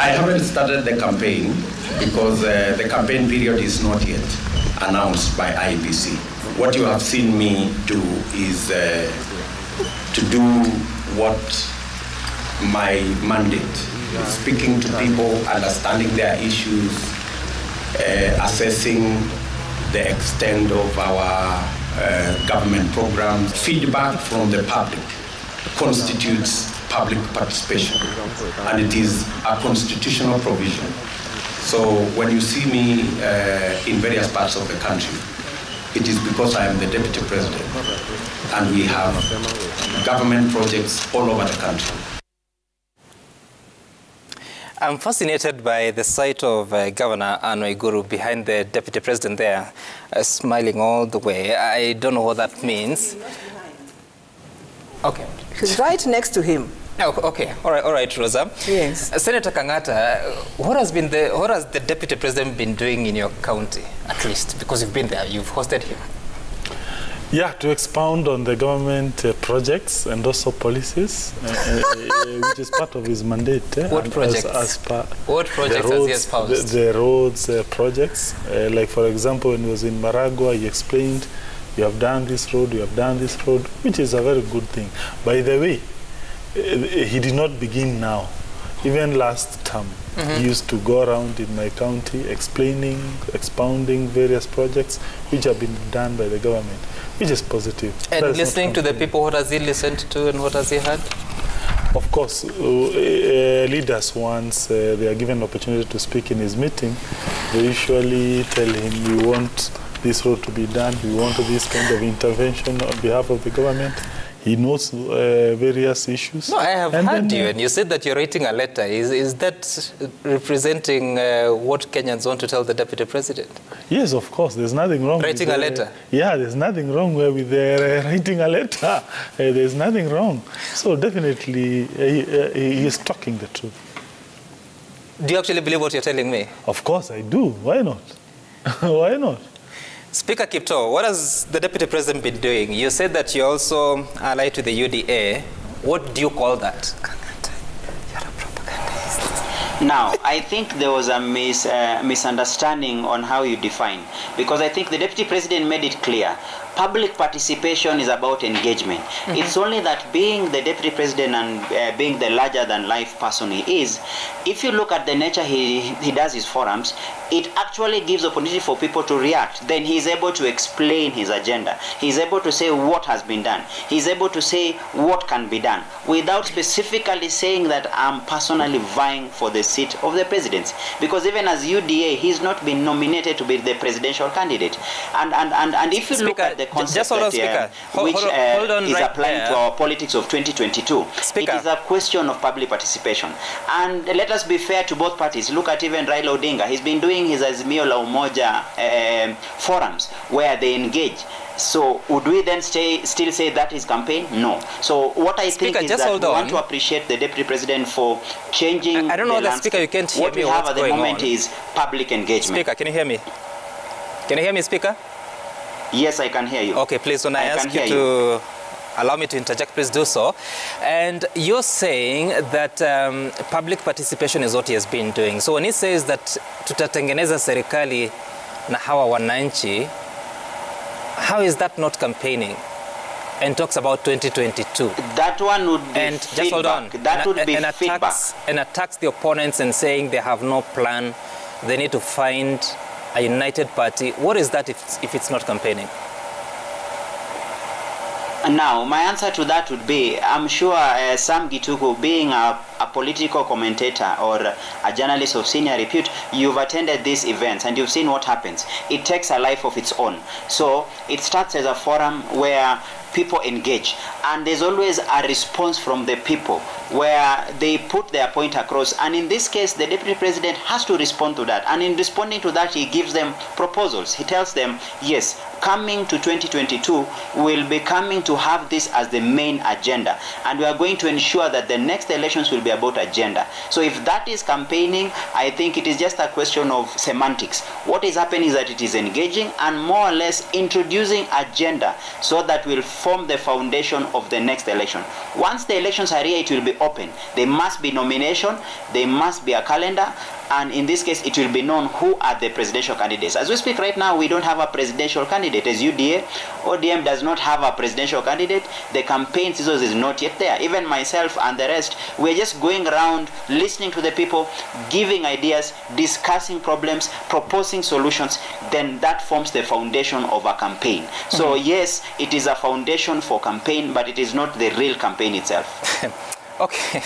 I haven't started the campaign because the campaign period is not yet announced by IEBC. What you have seen me do is to do what my mandate is: speaking to people, understanding their issues, assessing the extent of our government programs. Feedback from the public constitutes public participation, and it is a constitutional provision. So when you see me in various parts of the country, it is because I am the Deputy President, and we have government projects all over the country. I'm fascinated by the sight of Governor Anne Waiguru behind the Deputy President there, smiling all the way. I don't know what that means. Okay. She's right next to him. Oh, okay, all right, Rosa. Yes. Senator Kangata, what has the Deputy President been doing in your county, at least, because you've been there, you've hosted him? Yeah, to expound on the government projects and also policies, which is part of his mandate. What projects? What projects has he espoused? The roads projects. Like, for example, when he was in Maragua, he explained, you have done this road, you have done this road, which is a very good thing. By the way, he did not begin now. Even last term, he used to go around in my county expounding various projects which have been done by the government, which is positive. And listening to the people, what has he listened to and what has he heard? Of course, leaders, once they are given an opportunity to speak in his meeting, they usually tell him, we want this road to be done, we want this kind of intervention on behalf of the government. He knows various issues. No, I have heard you, and you said that you're writing a letter. Is that representing what Kenyans want to tell the Deputy President? Yes, of course. There's nothing wrong writing a letter? Yeah, there's nothing wrong with writing a letter. There's nothing wrong. So definitely, he is talking the truth. Do you actually believe what you're telling me? Of course I do. Why not? Why not? Speaker Kipto, what has the Deputy President been doing? You said that you also allied to the UDA. What do you call that? You're a propagandist. Now, I think there was a misunderstanding on how you define, because I think the Deputy President made it clear. Public participation is about engagement. It's only that being the Deputy President and being the larger-than-life person he is, if you look at the nature he does his forums, it actually gives opportunity for people to react. Then he's able to explain his agenda. He's able to say what has been done. He's able to say what can be done without specifically saying that I'm personally vying for the seat of the presidency. Because even as UDA, he's not been nominated to be the presidential candidate. And if you look at the concept which is applying to our politics of 2022, it is a question of public participation. And let us be fair to both parties. Look at even Raila Odinga. He's been doing his Azimio la Umoja forums where they engage. So would we then still say that is campaign? No. So what I think is that we want to appreciate the Deputy President for changing I don't know the Speaker, you can't hear what me. What we have at the moment is public engagement. Speaker, can you hear me? Can you hear me, Speaker? Yes, I can hear you. Okay, please, when I ask you to allow me to interject, please do so. And you're saying that public participation is what he has been doing. So when he says that tutatengeneza serikali na hawa wananchi, how is that not campaigning? And talks about 2022. That one would be and feedback. Just hold on. That would be feedback. And attacks the opponents and saying they have no plan. They need to find a united party. What is that if it's not campaigning? Now, my answer to that would be, I'm sure Sam Gituku, being a political commentator or a journalist of senior repute, you've attended these events and you've seen what happens. It takes a life of its own. So it starts as a forum where people engage, and there's always a response from the people where they put their point across, and in this case the Deputy President has to respond to that, and in responding to that he gives them proposals. He tells them, yes, coming to 2022 we'll be coming to have this as the main agenda, and we are going to ensure that the next elections will be about agenda. So if that is campaigning, I think it is just a question of semantics. What is happening is that it is engaging and more or less introducing agenda so that will form the foundation of the next election. Once the elections are here, it will be open. There must be nomination, there must be a calendar, and in this case, it will be known who are the presidential candidates. As we speak right now, we don't have a presidential candidate. As UDA, ODM does not have a presidential candidate. The campaign season is not yet there. Even myself and the rest, we're just going around, listening to the people, giving ideas, discussing problems, proposing solutions. Then that forms the foundation of a campaign. So yes, it is a foundation for campaign, but it is not the real campaign itself. Okay.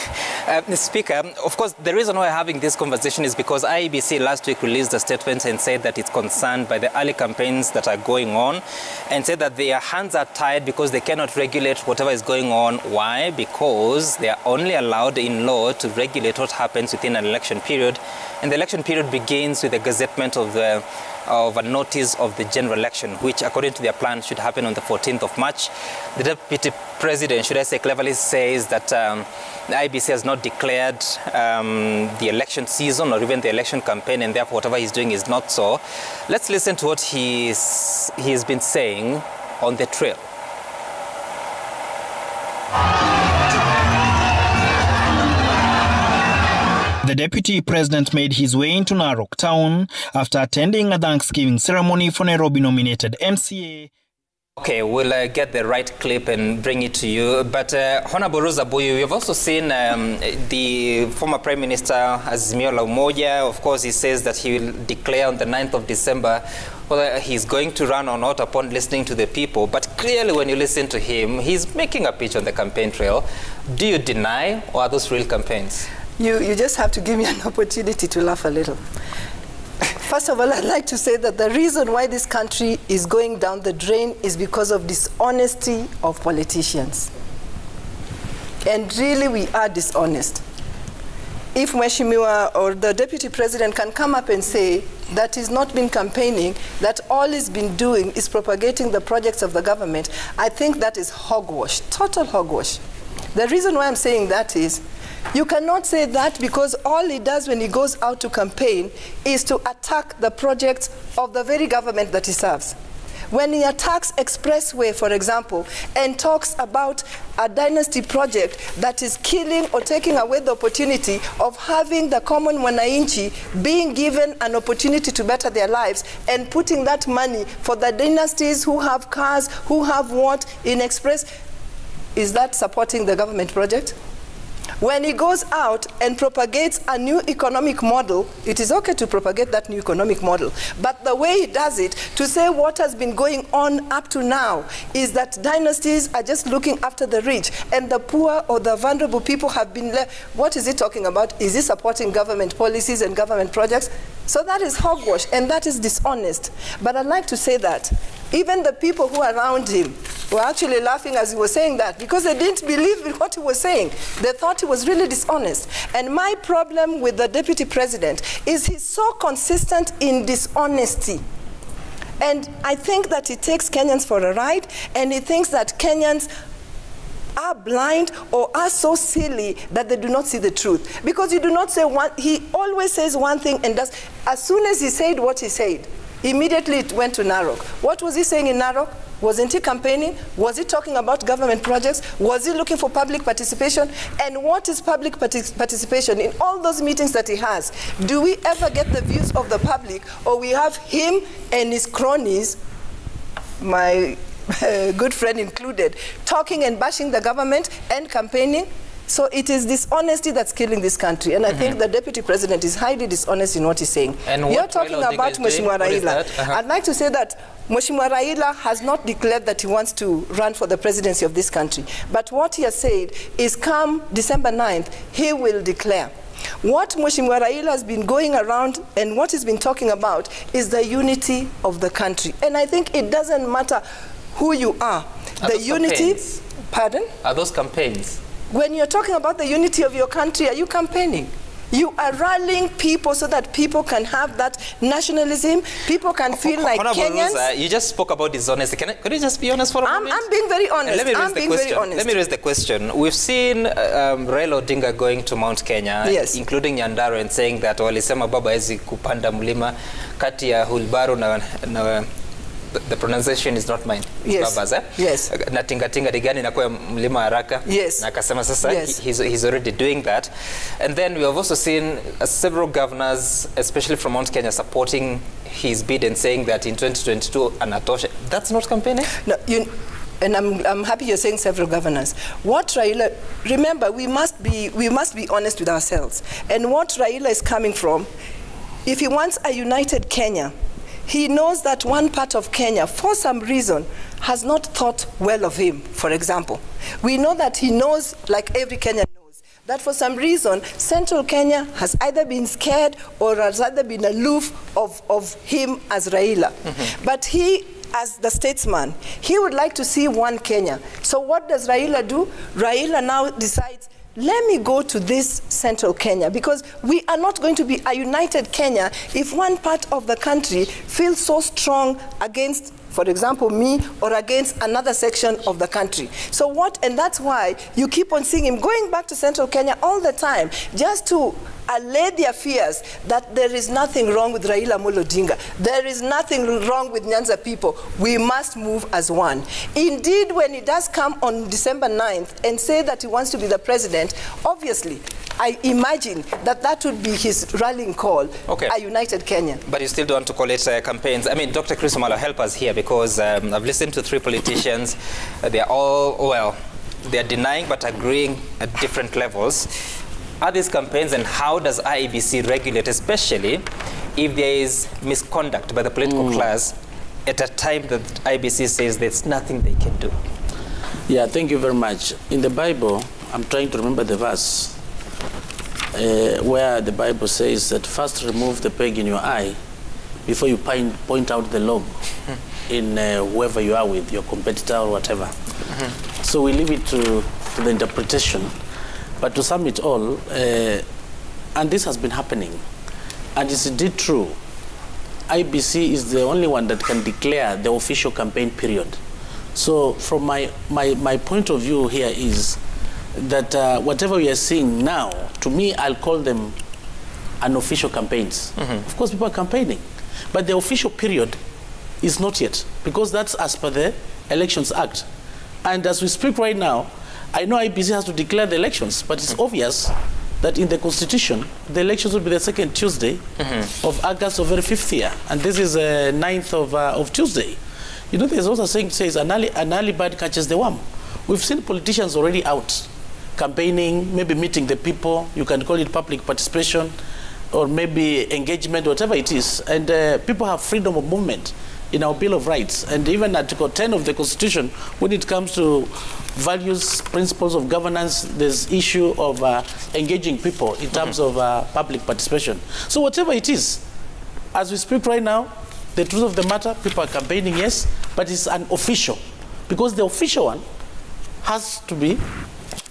Speaker, of course, the reason why we're having this conversation is because IEBC last week released a statement and said that it's concerned by the early campaigns that are going on and said that their hands are tied because they cannot regulate whatever is going on. Why? Because they are only allowed in law to regulate what happens within an election period. And the election period begins with the gazettement of a notice of the general election, which according to their plan should happen on the 14th of March. The Deputy President, should I say cleverly, says that the IEBC has not declared the election season or even the election campaign, and therefore whatever he's doing is not so. Let's listen to what he's been saying on the trail. The Deputy President made his way into Narok town after attending a Thanksgiving ceremony for Nairobi-nominated MCA. Okay, we'll get the right clip and bring it to you. But Honorable Rosa Boyu, we've also seen the former Prime Minister Azimio la Umoja. Of course, he says that he will declare on the 9th of December whether he's going to run or not upon listening to the people. But clearly, when you listen to him, he's making a pitch on the campaign trail. Do you deny, or are those real campaigns? You just have to give me an opportunity to laugh a little. First of all, I'd like to say that the reason why this country is going down the drain is because of dishonesty of politicians. And really, we are dishonest. If Mheshimiwa or the Deputy President can come up and say that he's not been campaigning, that all he's been doing is propagating the projects of the government, I think that is hogwash, total hogwash. The reason why I'm saying that is, you cannot say that because all he does when he goes out to campaign is to attack the projects of the very government that he serves. When he attacks Expressway, for example, and talks about a dynasty project that is killing or taking away the opportunity of having the common wananchi being given an opportunity to better their lives and putting that money for the dynasties who have cars, who have what in Express, is that supporting the government project? When he goes out and propagates a new economic model, it is okay to propagate that new economic model. But the way he does it, to say what has been going on up to now, is that dynasties are just looking after the rich, and the poor or the vulnerable people have been left. What is he talking about? Is he supporting government policies and government projects? So that is hogwash, and that is dishonest. But I'd like to say that even the people who are around him were actually laughing as he was saying that, because they didn't believe in what he was saying. They thought he was really dishonest. And my problem with the Deputy President is he's so consistent in dishonesty. And I think that he takes Kenyans for a ride, and he thinks that Kenyans are blind or are so silly that they do not see the truth. Because you do not say one, he always says one thing and does. As soon as he said what he said, immediately it went to Narok. What was he saying in Narok? Wasn't he campaigning? Was he talking about government projects? Was he looking for public participation? And what is public participation? In all those meetings that he has, do we ever get the views of the public, or we have him and his cronies, my good friend included, talking and bashing the government and campaigning? So it is dishonesty that's killing this country. And I think the Deputy President is highly dishonest in what he's saying. And you're talking about Mheshimiwa Raila. I'd like to say that Mheshimiwa Raila has not declared that he wants to run for the presidency of this country. But what he has said is come December 9th, he will declare. What Mheshimiwa Raila has been going around and what he's been talking about is the unity of the country. And I think it doesn't matter who you are. The unity, pardon? Are those campaigns? When you're talking about the unity of your country, are you campaigning? You are rallying people so that people can have that nationalism, people can feel like Kenyans. Rosa, you just spoke about dishonesty. Could you just be honest for a moment? I'm being very honest. Let me raise the question. We've seen Raila Odinga going to Mount Kenya, yes, including Nyandarua, and saying that walisema baba hawezi kupanda mlima kati ya Hulbaro the pronunciation is not mine. Yes. Babas, eh? Yes. Na tinga digani inakuwa mlima haraka. Yes. Na akasema sasa Yes. he's already doing that. And then we have also seen several governors, especially from Mount Kenya, supporting his bid and saying that in 2022 anatosha. That's not campaigning? No, and I'm happy you're saying several governors. What Raila, remember, we must be honest with ourselves. And what Raila is coming from, if he wants a united Kenya, he knows that one part of Kenya, for some reason, has not thought well of him, for example. We know that he knows, like every Kenyan knows, that for some reason, Central Kenya has either been scared or has either been aloof of him as Raila. But he, as the statesman, he would like to see one Kenya. So what does Raila do? Raila now decides, let me go to this Central Kenya, because we are not going to be a united Kenya if one part of the country feels so strong against, for example, me, or against another section of the country. So and that's why you keep on seeing him going back to Central Kenya all the time, just to allay their fears that there is nothing wrong with Raila Amolo Odinga. There is nothing wrong with Nyanza people. We must move as one. Indeed, when he does come on December 9th and say that he wants to be the president, obviously, I imagine that would be his rallying call, a united Kenya. But you still don't want to call it campaigns. I mean, Dr. Chris Omalo, help us here, because I've listened to three politicians. They're all, well, they're denying but agreeing at different levels. Are these campaigns, and how does IEBC regulate, especially if there is misconduct by the political class at a time that IEBC says there's nothing they can do? Yeah, thank you very much. In the Bible, I'm trying to remember the verse where the Bible says that first remove the peg in your eye before you point out the log in whoever you are with, your competitor or whatever. So we leave it to the interpretation. But to sum it all, and this has been happening, and it's indeed true, IBC is the only one that can declare the official campaign period. So from my point of view here is that whatever we are seeing now, to me, I'll call them unofficial campaigns. Of course, people are campaigning, but the official period is not yet, because that's as per the Elections Act. And as we speak right now, I know IBC has to declare the elections, but it's obvious that in the Constitution, the elections will be the second Tuesday of August of every 5th year. And this is 9th of Tuesday. You know, there's also a saying says, an early bird catches the worm. We've seen politicians already out campaigning, maybe meeting the people. You can call it public participation, or maybe engagement, whatever it is. And people have freedom of movement in our Bill of Rights. And even Article 10 of the Constitution, when it comes to values, principles of governance, there's issue of engaging people in terms of public participation. So whatever it is, as we speak right now, the truth of the matter, people are campaigning, yes, but it's unofficial, because the official one has to be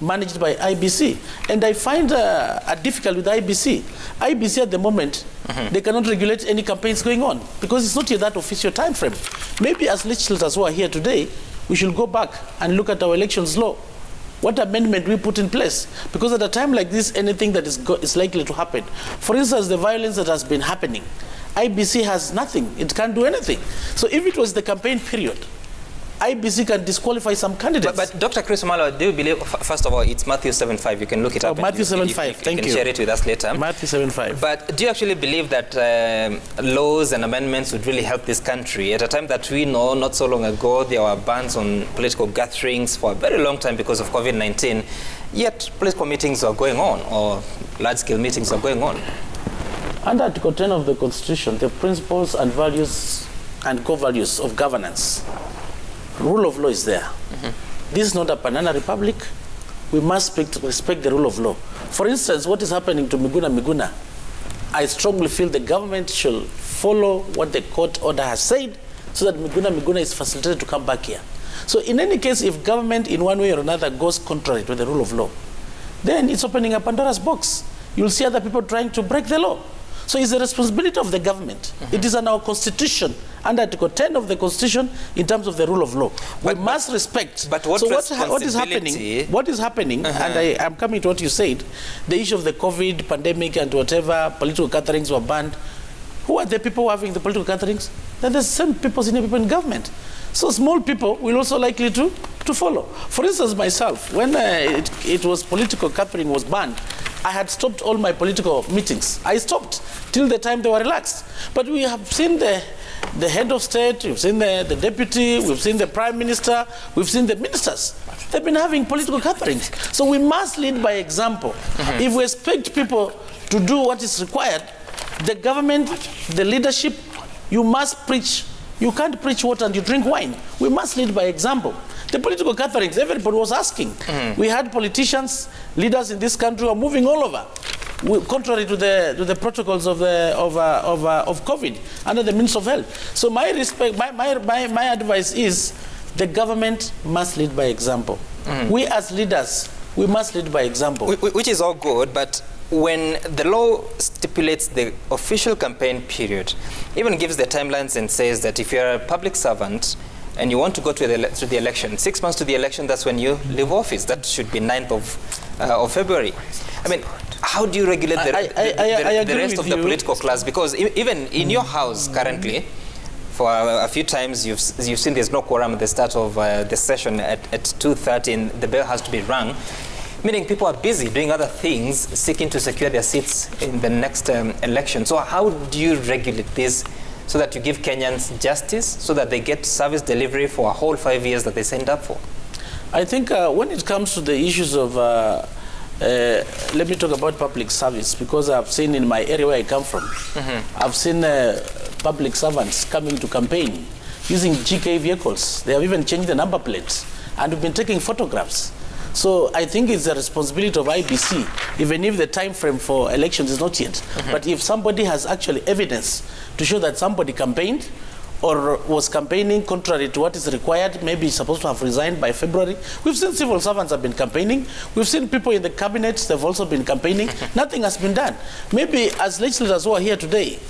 managed by IBC. And I find a difficult with IBC. IBC at the moment, they cannot regulate any campaigns going on, because it's not yet that official time frame. Maybe as legislators who are here today, we should go back and look at our elections law. What amendment we put in place? Because at a time like this, anything that is likely to happen. For instance, the violence that has been happening, IBC has nothing. It can't do anything. So if it was the campaign period, IBC can disqualify some candidates. But Dr. Chris Omalo, do you believe, first of all, it's Matthew 7:5. You can look it up. Matthew 7:5, thank you. You can share it with us later. Matthew 7:5. But do you actually believe that laws and amendments would really help this country at a time that we know not so long ago there were bans on political gatherings for a very long time because of COVID-19, yet political meetings are going on, or large-scale meetings are going on? Under Article 10 of the Constitution, the principles and values and core values of governance, rule of law is there. This is not a banana republic. We must respect the rule of law. For instance, what is happening to Miguna, I strongly feel the government should follow what the court order has said, so that Miguna is facilitated to come back here. So in any case, if government in one way or another goes contrary to the rule of law, then it's opening a Pandora's box. You'll see other people trying to break the law. So it's the responsibility of the government. It is in our Constitution, under Article 10 of the Constitution, in terms of the rule of law. We must respect. But what is happening, and I am coming to what you said, the issue of the COVID pandemic and whatever, political gatherings were banned. Who are the people having the political gatherings? then the same people, senior people in government. So small people will also likely to follow. For instance, myself, when it was political capturing was banned, I had stopped all my political meetings. I stopped till the time they were relaxed. But we have seen the head of state, we've seen the deputy, we've seen the prime minister, we've seen the ministers. They've been having political gatherings. So we must lead by example. If we expect people to do what is required, the government, the leadership, you must preach. You can't preach water and you drink wine. We must lead by example. The political gatherings, everybody was asking. We had politicians, leaders in this country who are moving all over, contrary to the protocols of COVID under the Ministry of Health. So my advice is the government must lead by example. We as leaders, we must lead by example. Which is all good, but when the law stipulates the official campaign period, even gives the timelines and says that if you're a public servant and you want to go to the election, 6 months to the election, that's when you leave office. That should be 9th of February. I mean, how do you regulate the rest of the political class? Because even in your house currently, for a few times you've seen there's no quorum at the start of the session at 2:30 and the bell has to be rung, meaning people are busy doing other things, seeking to secure their seats in the next election. So how do you regulate this so that you give Kenyans justice, so that they get service delivery for a whole 5 years that they signed up for? I think when it comes to the issues of, let me talk about public service, because I've seen in my area where I come from, I've seen public servants coming to campaign using GK vehicles. They have even changed the number plates, and we've been taking photographs. So I think it's the responsibility of IBC, even if the time frame for elections is not yet. But if somebody has actually evidence to show that somebody campaigned or was campaigning contrary to what is required, maybe he's supposed to have resigned by February. We've seen civil servants have been campaigning. We've seen people in the cabinets, they've also been campaigning. Nothing has been done. Maybe as legislators who are here today,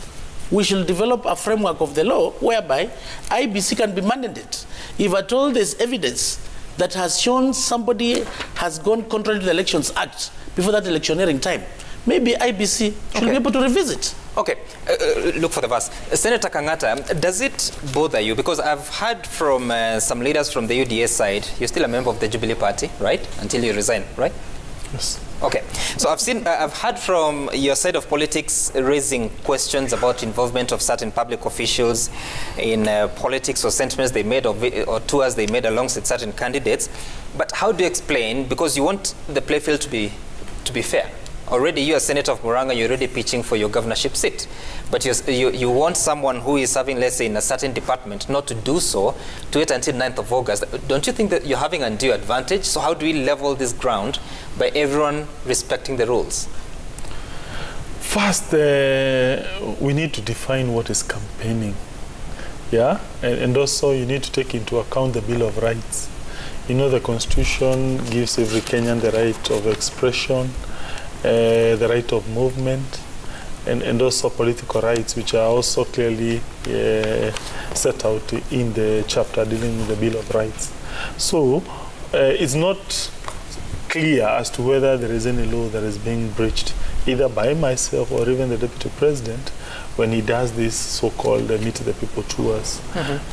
we should develop a framework of the law whereby IBC can be mandated. If at all there's evidence that has shown somebody has gone contrary to the Elections Act before that electioneering time, maybe IBC should be able to revisit. Okay, look for the verse. Senator Kangata, does it bother you? Because I've heard from some leaders from the UDA side, you're still a member of the Jubilee Party, right? Until you resign, right? Yes. Okay, so I've heard from your side of politics raising questions about involvement of certain public officials in politics or sentiments they made or tours they made alongside certain candidates. But how do you explain, because you want the playfield to be fair? Already you're a senator of Murang'a, you're already pitching for your governorship seat. But you want someone who is serving, let's say, in a certain department not to do so, to wait until 9th of August. Don't you think that you're having an undue advantage? So how do we level this ground by everyone respecting the rules? First, we need to define what is campaigning. Yeah? And also you need to take into account the Bill of Rights. You know, the Constitution gives every Kenyan the right of expression, the right of movement, and also political rights, which are also clearly set out in the chapter dealing with the Bill of Rights. So it's not clear as to whether there is any law that is being breached, either by myself or even the Deputy President, when he does this so-called Meet the People tours.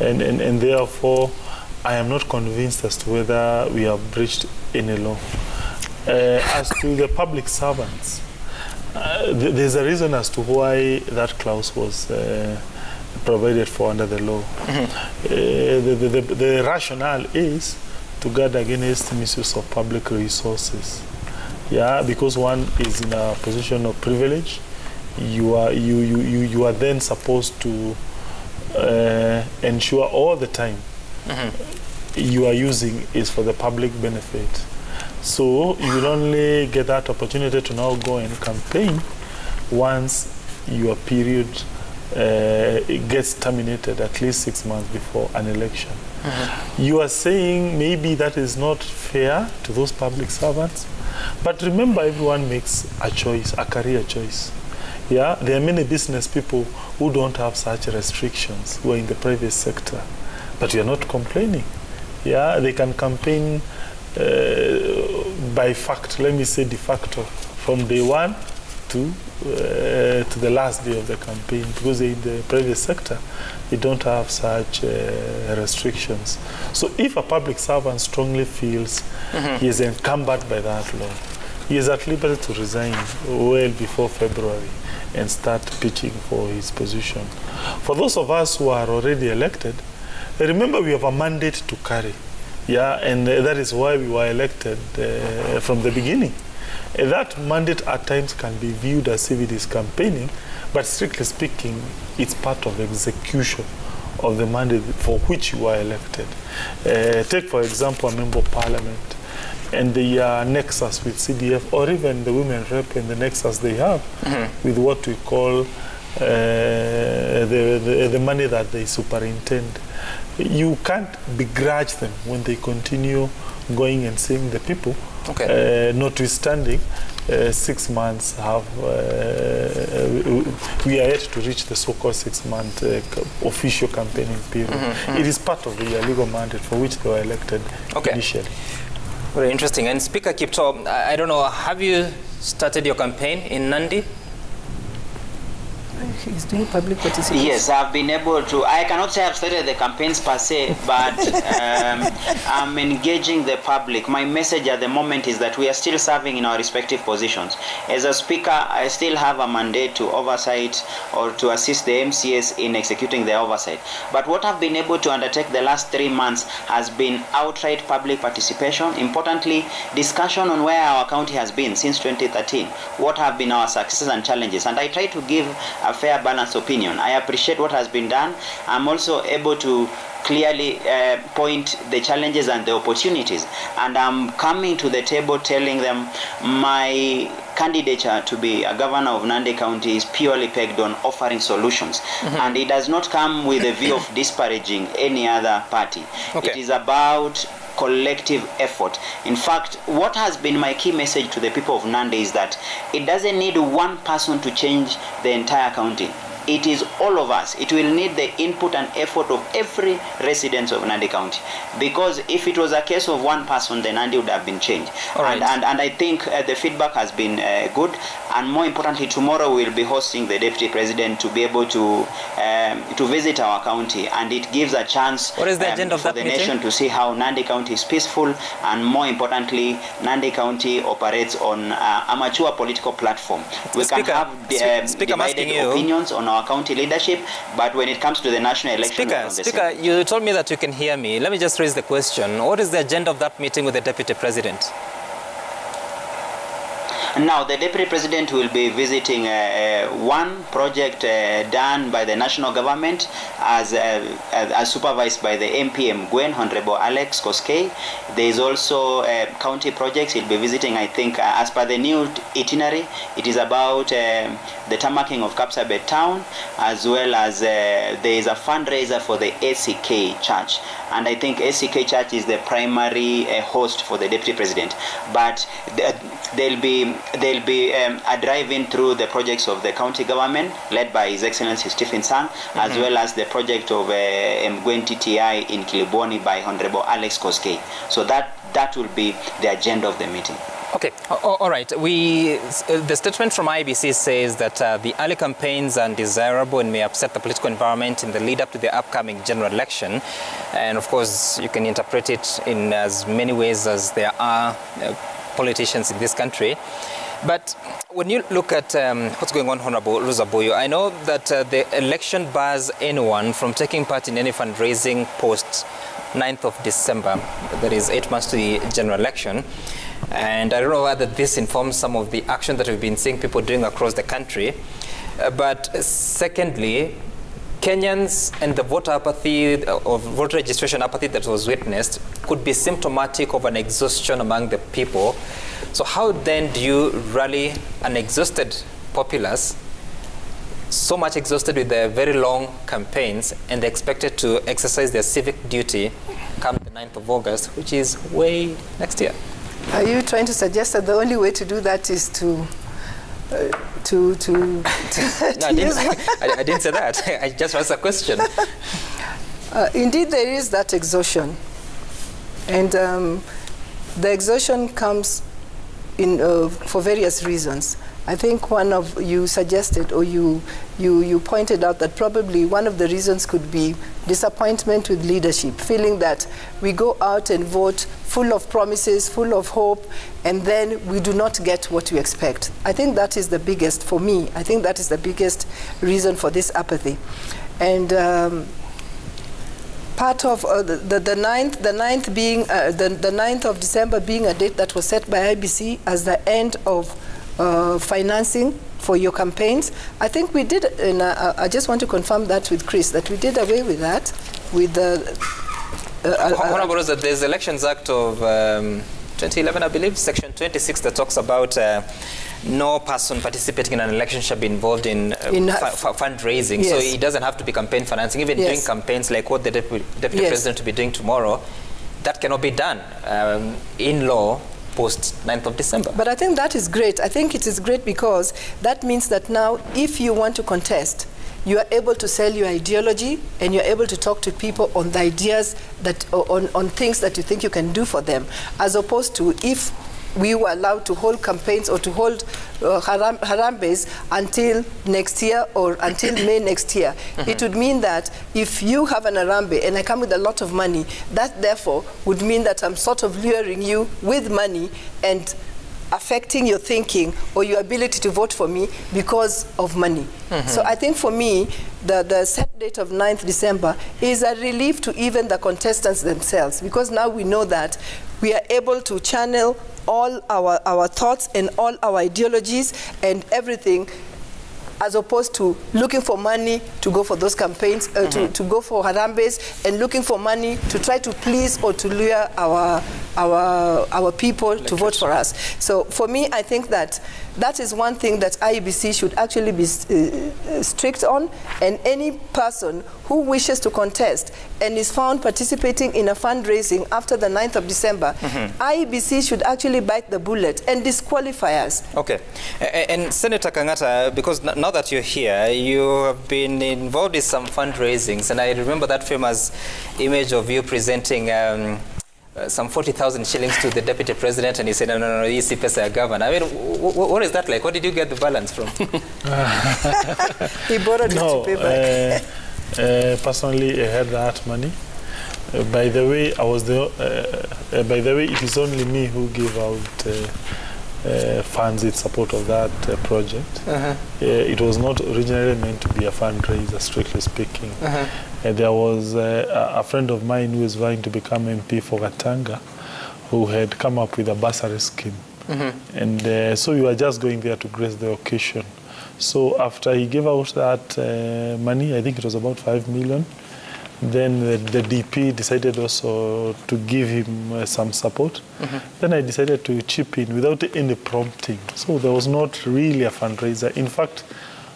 And therefore, I am not convinced as to whether we have breached any law. As to the public servants, there's a reason as to why that clause was provided for under the law. The rationale is to guard against misuse of public resources. Yeah, because one is in a position of privilege, you are then supposed to ensure all the time you are using is for the public benefit. So you will only get that opportunity to now go and campaign once your period gets terminated at least 6 months before an election. You are saying maybe that is not fair to those public servants, but remember, everyone makes a choice, a career choice. Yeah, there are many business people who don't have such restrictions, who are in the private sector, but you are not complaining. Yeah, they can campaign by fact, let me say de facto, from day one to the last day of the campaign, because in the private sector, they don't have such restrictions. So if a public servant strongly feels he is encumbered by that law, he is at liberty to resign well before February and start pitching for his position. For those of us who are already elected, remember we have a mandate to carry. Yeah, and that is why we were elected from the beginning. That mandate at times can be viewed as if it is campaigning, but strictly speaking, it's part of execution of the mandate for which you are elected. Take, for example, a member of parliament and the nexus with CDF, or even the women rep and the nexus they have with what we call the money that they superintend. You can't begrudge them when they continue going and seeing the people. Notwithstanding, 6 months have we are yet to reach the so-called 6-month official campaigning period. It is part of the legal mandate for which they were elected initially. Very interesting. And Speaker Kipto, I don't know, have you started your campaign in Nandi? He's doing public participation. Yes, I've been able to. I cannot say I've started the campaigns per se, but I'm engaging the public. My message at the moment is that we are still serving in our respective positions. As a speaker, I still have a mandate to oversight or to assist the MCS in executing the oversight. But what I've been able to undertake the last 3 months has been outright public participation. Importantly, discussion on where our county has been since 2013. What have been our successes and challenges? And I try to give a fair, balanced opinion. I appreciate what has been done. I'm also able to clearly point the challenges and the opportunities. And I'm coming to the table telling them my candidature to be a governor of Nandi County is purely pegged on offering solutions. And it does not come with a view of disparaging any other party. It is about collective effort. In fact, what has been my key message to the people of Nandi is that it doesn't need one person to change the entire county. It is all of us. It will need the input and effort of every resident of Nandi County. Because if it was a case of one person, then Nandi would have been changed. And I think the feedback has been good. And more importantly, tomorrow we'll be hosting the Deputy President to be able to visit our county. And it gives a chance what is the agenda of for the nation to see how Nandi County is peaceful. And more importantly, Nandi County operates on a mature political platform. We can have divided opinions on our county leadership, but when it comes to the national election... Speaker, you told me that you can hear me. Let me just raise the question. What is the agenda of that meeting with the Deputy President? Now, the Deputy President will be visiting one project done by the national government as supervised by the MP Mgwen, Honorable Alex Koskei. There is also county projects he'll be visiting, I think, as per the new itinerary. It is about the tarmacking of Kapsabet town, as well as there is a fundraiser for the ACK Church. And I think ACK Church is the primary host for the Deputy President. But there'll be a drive-in through the projects of the county government led by His Excellency Stephen Sang, as well as the project of Mgwen TTI in Kilibwoni by Honorable Alex Koskei. So that will be the agenda of the meeting. Okay, all right. The statement from IBC says that the early campaigns are undesirable and may upset the political environment in the lead up to the upcoming general election. And of course, you can interpret it in as many ways as there are politicians in this country. But when you look at what's going on, Honorable Ruzaboyo, I know that the election bars anyone from taking part in any fundraising post 9th of December. That is 8 months to the general election. And I don't know whether this informs some of the action that we've been seeing people doing across the country. But secondly, Kenyans and the voter apathy or voter registration apathy that was witnessed could be symptomatic of an exhaustion among the people. So how then do you rally an exhausted populace, so much exhausted with their very long campaigns, and they're expected to exercise their civic duty come the 9th of August, which is way next year? Are you trying to suggest that the only way to do that is to No, I didn't say that. I just asked a question. Indeed, there is that exhaustion. And the exhaustion comes for various reasons. I think one of you suggested, or you pointed out that probably one of the reasons could be disappointment with leadership, feeling that we go out and vote full of promises, full of hope, and then we do not get what we expect. I think that is the biggest, for me, I think that is the biggest reason for this apathy. And part of the 9th being the 9th of December being a date that was set by IBC as the end of financing for your campaigns. I think we did, and I just want to confirm that with Chris, that we did away with that, with the... Honorable, there's the Elections Act of 2011, I believe, Section 26, that talks about no person participating in an election shall be involved in fundraising. Yes. So it doesn't have to be campaign financing. Even doing campaigns like what the Deputy President will be doing tomorrow, that cannot be done in law post 9th of December. But I think that is great. I think it is great because that means that now if you want to contest, you are able to sell your ideology and you're able to talk to people on the ideas that, on things that you think you can do for them, as opposed to if we were allowed to hold campaigns or to hold harambes until next year or until May next year. It would mean that if you have an harambe and I come with a lot of money, that therefore would mean that I'm sort of luring you with money and affecting your thinking or your ability to vote for me because of money. So I think for me, the set date of 9th December is a relief to even the contestants themselves, because now we know that we are able to channel all our thoughts and all our ideologies and everything, as opposed to looking for money to go for those campaigns, to go for harambes, and looking for money to try to please or to lure our people to vote for us. So for me, I think that that is one thing that IEBC should actually be strict on, and any person who wishes to contest and is found participating in a fundraising after the 9th of December, IEBC should actually bite the bullet and disqualify us. Okay. And Senator Kangata, because now that you're here, you have been involved in some fundraisings, and I remember that famous image of you presenting some 40,000 shillings to the Deputy President, and he said, no, you see pesa ya governor. I mean, what is that like? Where did you get the balance from? He borrowed it to pay back. Personally, I had that money. By the way, it is only me who gave out funds in support of that project. It was not originally meant to be a fundraiser, strictly speaking. There was a friend of mine who was vying to become MP for Gatanga, who had come up with a bursary scheme. And so we were just going there to grace the occasion. So after he gave out that money, I think it was about 5 million, then the DP decided also to give him some support. Then I decided to chip in without any prompting. So there was not really a fundraiser. In fact,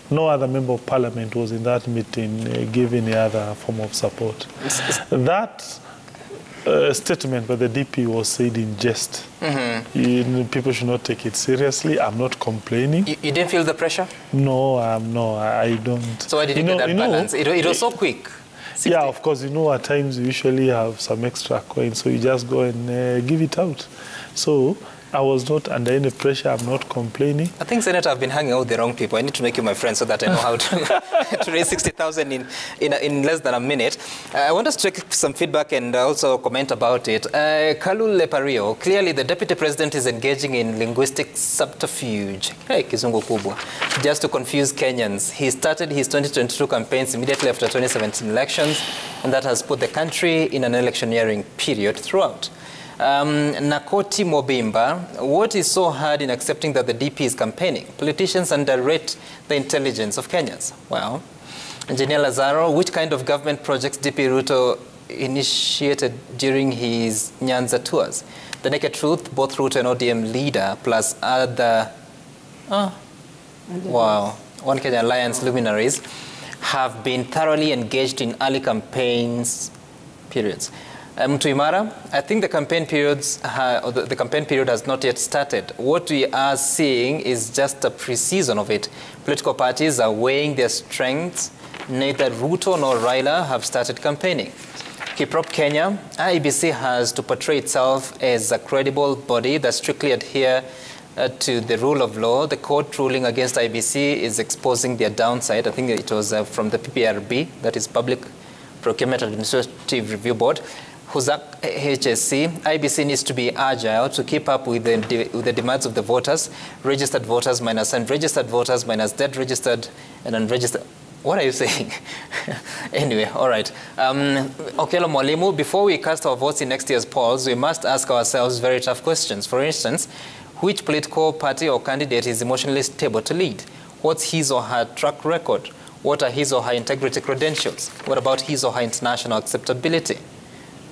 no other member of parliament was in that meeting giving any other form of support. That statement by the DP was said in jest. People should not take it seriously. I'm not complaining. You didn't feel the pressure? No, I don't. So why did you get that balance? It was so quick. 60. Yeah, of course, at times you usually have some extra coins, so you just go and give it out. So I was not under any pressure. I'm not complaining. I think, Senator, I've been hanging out with the wrong people. I need to make you my friend so that I know how to raise 60,000 in less than a minute. I want us to take some feedback and also comment about it. Kalu Lepario, clearly the Deputy President is engaging in linguistic subterfuge. Hey, Kizungu kubwa. Just to confuse Kenyans. He started his 2022 campaigns immediately after 2017 elections, and that has put the country in an electioneering period throughout. Nakoti Mobimba, what is so hard in accepting that the DP is campaigning? Politicians underrate the intelligence of Kenyans. Well, Engineer Lazaro, which kind of government projects DP Ruto initiated during his Nyanza tours? The naked truth, both Ruto and ODM leader, plus other, One Kenya Alliance luminaries, have been thoroughly engaged in early campaigns periods. Mtuimara, I think the campaign period has not yet started. What we are seeing is just a pre-season of it. Political parties are weighing their strengths. Neither Ruto nor Raila have started campaigning. Kiprop Kenya, IEBC has to portray itself as a credible body that strictly adhere to the rule of law. The court ruling against IBC is exposing their downside. I think it was from the PPRB, that is Public Procurement Administrative Review Board, who's HSC. IBC needs to be agile to keep up with the demands of the voters, registered voters minus unregistered voters minus dead registered and unregistered. What are you saying? Anyway, all right. Okello Mwalimu, before we cast our votes in next year's polls, we must ask ourselves very tough questions. For instance, which political party or candidate is emotionally stable to lead? What's his or her track record? What are his or her integrity credentials? What about his or her international acceptability?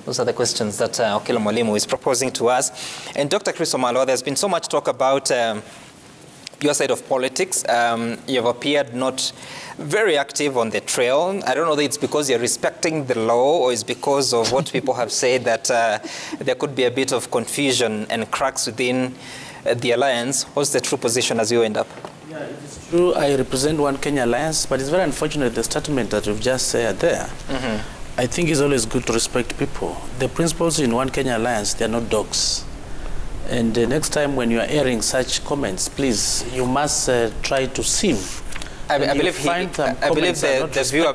Those are the questions that Okello Mwalimu is proposing to us. And Dr. Chris Omalo, there's been so much talk about your side of politics. You've appeared not very active on the trail. I don't know that it's because you're respecting the law or it's because of what people have said that there could be a bit of confusion and cracks within the alliance. What's the true position as you end up? Yeah, it is true. I represent One Kenya Alliance, but it's very unfortunate the statement that you've just said there. I think it's always good to respect people. The principles in One Kenya Alliance, they are not dogs. And next time when you are airing such comments, please, you must try to sieve. I believe the viewer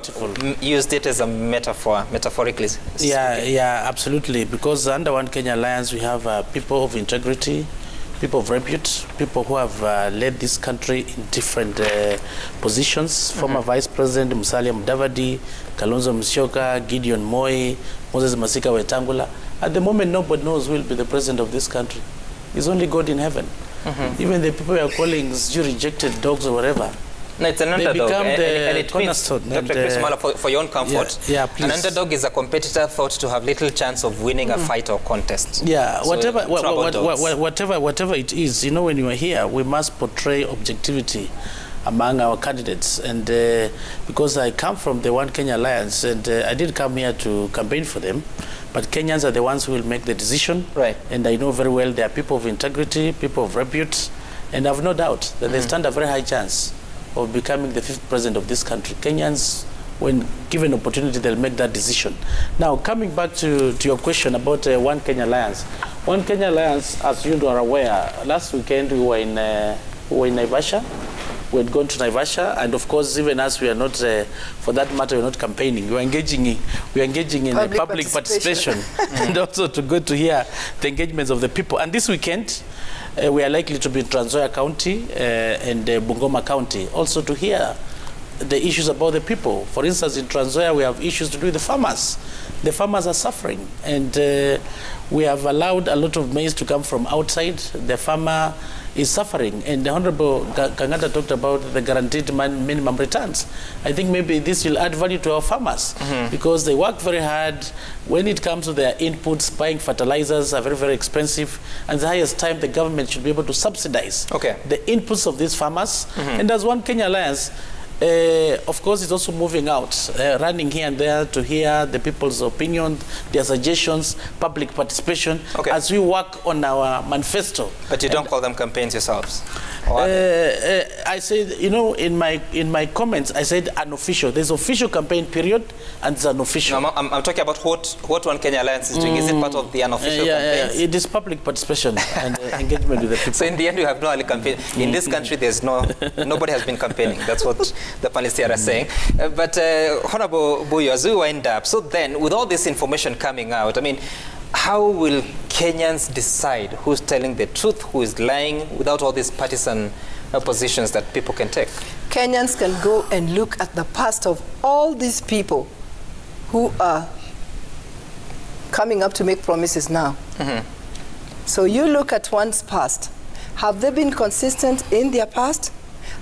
used it as a metaphor, metaphorically. Yeah, absolutely. Because under One Kenya Alliance, we have people of integrity, people of repute, people who have led this country in different positions. Former Vice President Musalia Mudavadi, Kalonzo Musyoka, Gideon Moi, Moses Masika Wetangula. At the moment, nobody knows who will be the president of this country. It's only God in heaven. Even the people we are calling rejected dogs or whatever, no, it's an underdog, and it means, Dr. Chris Omalo, for your own comfort, an underdog is a competitor thought to have little chance of winning a fight or contest. Yeah, so whatever it is, you know, when you are here, we must portray objectivity among our candidates. And because I come from the One Kenya Alliance, and I did come here to campaign for them, but Kenyans are the ones who will make the decision. Right. And I know very well they are people of integrity, people of repute, and I have no doubt that they stand a very high chance of becoming the 5th president of this country. Kenyans, when given opportunity, they'll make that decision. Now, coming back to your question about One Kenya Alliance. One Kenya Alliance, as you are aware, last weekend we were in Naivasha. We had gone to Naivasha, and of course, even as we are not, for that matter, we're not campaigning. We are engaging in public participation, and also to go to hear the engagements of the people. And this weekend, we are likely to be in Trans Nzoia County and Bungoma County, also to hear the issues about the people. For instance, in Trans Nzoia, we have issues to do with the farmers. The farmers are suffering, and we have allowed a lot of maize to come from outside. The farmer is suffering, and the Honorable Kangata talked about the guaranteed minimum returns. I think maybe this will add value to our farmers because they work very hard. When it comes to their inputs, buying fertilizers are very, very expensive, and the highest time the government should be able to subsidize the inputs of these farmers. And as One Kenya Alliance, of course, it's also moving out, running here and there to hear the people's opinion, their suggestions, public participation, as we work on our manifesto. But you don't call them campaigns yourselves? I said, you know, in my comments, I said unofficial. There's official campaign period, and it's unofficial. No, I'm talking about what One Kenya Alliance is doing. Is it part of the unofficial campaigns? It is public participation and engagement with the people. So in the end, you have no early campaign. In this country, there's nobody has been campaigning. That's what the panelists here are saying. But Honorable Buyo, as we wind up, so then with all this information coming out, I mean, how will Kenyans decide who's telling the truth, who is lying, without all these partisan positions that people can take? Kenyans can go and look at the past of all these people who are coming up to make promises now. So you look at one's past. Have they been consistent in their past?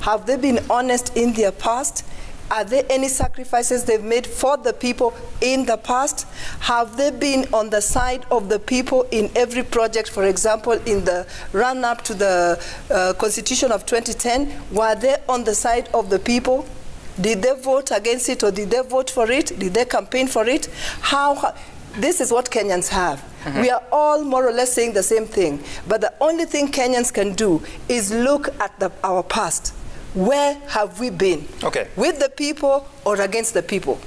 Have they been honest in their past? Are there any sacrifices they've made for the people in the past? Have they been on the side of the people in every project? For example, in the run-up to the Constitution of 2010, were they on the side of the people? Did they vote against it, or did they vote for it? Did they campaign for it? This is what Kenyans have. We are all more or less saying the same thing. But the only thing Kenyans can do is look at our past. Where have we been? With the people or against the people?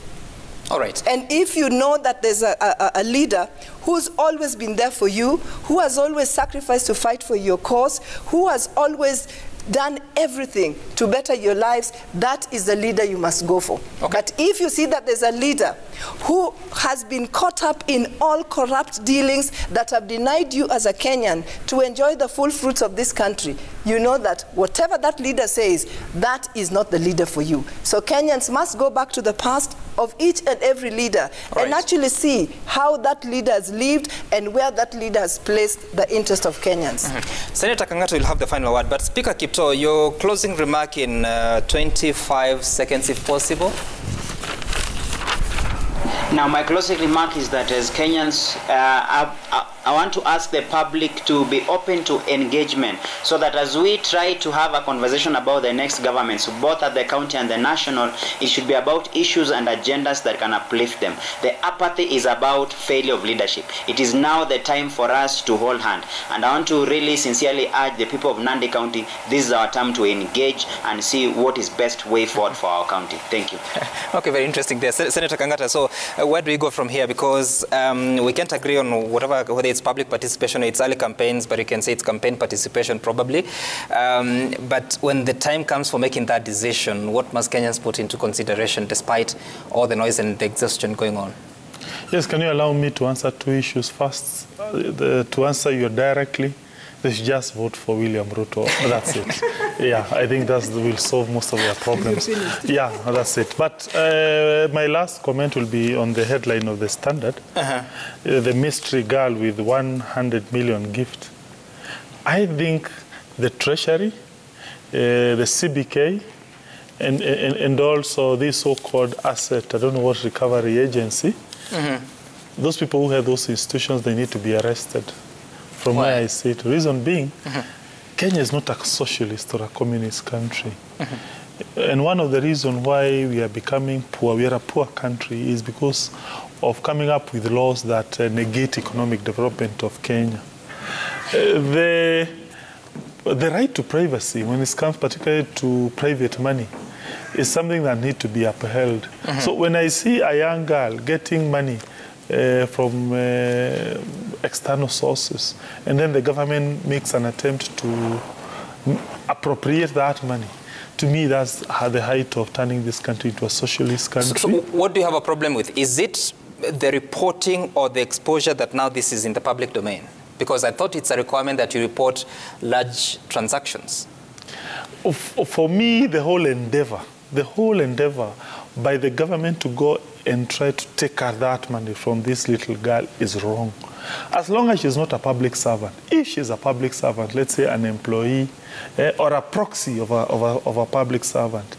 All right. And if you know that there's a leader who's always been there for you, who has always sacrificed to fight for your cause, who has always done everything to better your lives, that is the leader you must go for. Okay. But if you see that there's a leader who has been caught up in all corrupt dealings that have denied you as a Kenyan to enjoy the full fruits of this country, you know that whatever that leader says, that is not the leader for you. So Kenyans must go back to the past of each and every leader and actually see how that leader has lived and where that leader has placed the interest of Kenyans. Senator Kang'ata will have the final word, but Speaker Kipto, your closing remark in 25 seconds if possible. Now, my closing remark is that as Kenyans, I want to ask the public to be open to engagement, so that as we try to have a conversation about the next governments, both at the county and the national, it should be about issues and agendas that can uplift them. The apathy is about failure of leadership. It is now the time for us to hold hand. And I want to really sincerely urge the people of Nandi County, this is our time to engage and see what is best way forward for our county. Thank you. Okay, very interesting there. Senator Kang'ata, so where do we go from here? Because we can't agree on whether it's public participation or it's early campaigns, but you can say it's campaign participation probably. But when the time comes for making that decision, what must Kenyans put into consideration despite all the noise and the exhaustion going on? Yes, can you allow me to answer two issues first? To answer you directly, they should just vote for William Ruto. That's it. Yeah, I think that will solve most of their problems. Yeah, that's it. But my last comment will be on the headline of the Standard. The mystery girl with 100 million gift. I think the Treasury, the CBK, and also this so-called asset, I don't know what, recovery agency, those people who have those institutions, they need to be arrested. From where I see it, reason being, Kenya is not a socialist or a communist country. And one of the reasons why we are becoming poor, we are a poor country, is because of coming up with laws that negate economic development of Kenya. The right to privacy, when it comes particularly to private money, is something that needs to be upheld. So when I see a young girl getting money from external sources, and then the government makes an attempt to appropriate that money, to me that's the height of turning this country into a socialist country. So what do you have a problem with? Is it the reporting or the exposure that now this is in the public domain? Because I thought it's a requirement that you report large transactions. For me, the whole endeavor by the government to go and try to take her that money from this little girl is wrong. As long as she's not a public servant. If she's a public servant, let's say an employee or a proxy of a public servant,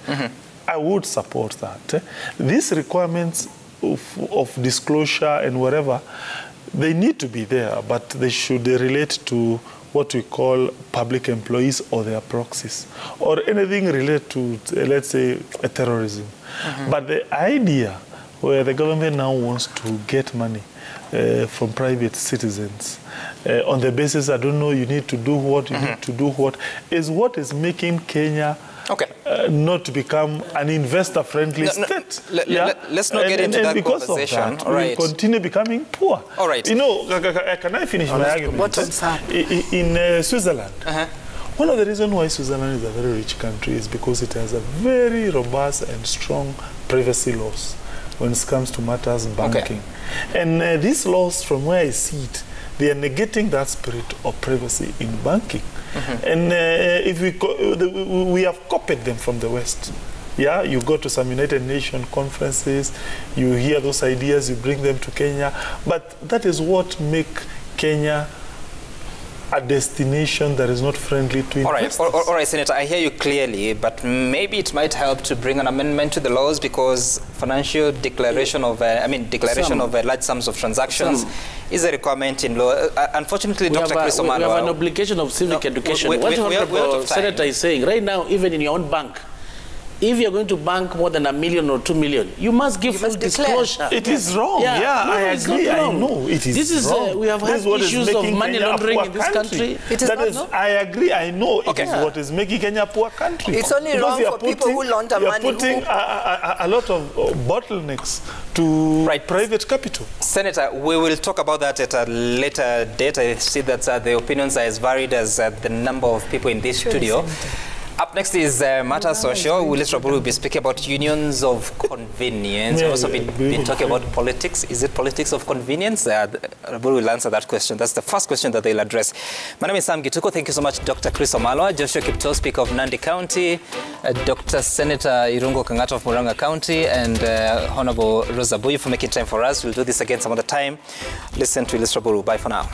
I would support that. These requirements of disclosure and whatever, they need to be there, but they should relate to what we call public employees or their proxies, or anything related to, let's say, terrorism. But the idea where the government now wants to get money from private citizens on the basis, I don't know, you need to do what, you need to do what, is what is making Kenya not to become an investor-friendly state. Let's not get into that because conversation. Of that, we continue becoming poor. All right. You know, can I finish my argument? In Switzerland, one of the reasons why Switzerland is a very rich country is because it has a very robust and strong privacy laws when it comes to matters banking. And these laws, from where I see it, they are negating that spirit of privacy in banking. And if we have copied them from the West. Yeah, you go to some United Nations conferences, you hear those ideas, you bring them to Kenya. But that is what makes Kenya a destination that is not friendly to investors. All right, Senator, I hear you clearly, but maybe it might help to bring an amendment to the laws, because financial declaration of, large sums of transactions is a requirement in law. Unfortunately, Dr. Chris Omano, we have an obligation of civic education. What Honorable Senator is saying, right now, even in your own bank, if you're going to bank more than 1 million or 2 million, you must give full disclosure. It is wrong. I agree. I know it is wrong. We have had issues of money laundering in this country. I agree. I know it is what is making Kenya a poor country. It's only wrong for people who launder money. You're putting a lot of bottlenecks to private capital. Senator, we will talk about that at a later date. I see that the opinions are as varied as the number of people in this studio. Up next is Matter Social. Willis Raburu will be speaking about unions of convenience. We've also been talking about politics. Is it politics of convenience? Raburu will answer that question. That's the first question that they'll address. My name is Sam Gituko. Thank you so much, Dr. Chris Omalwa, Joshua Kipto, Speaker of Nandi County, Dr. Senator Irungo Kangata of Murang'a County, and Honorable Rosa Buyi for making time for us. We'll do this again some other time. Listen to Willis Raburu. Bye for now.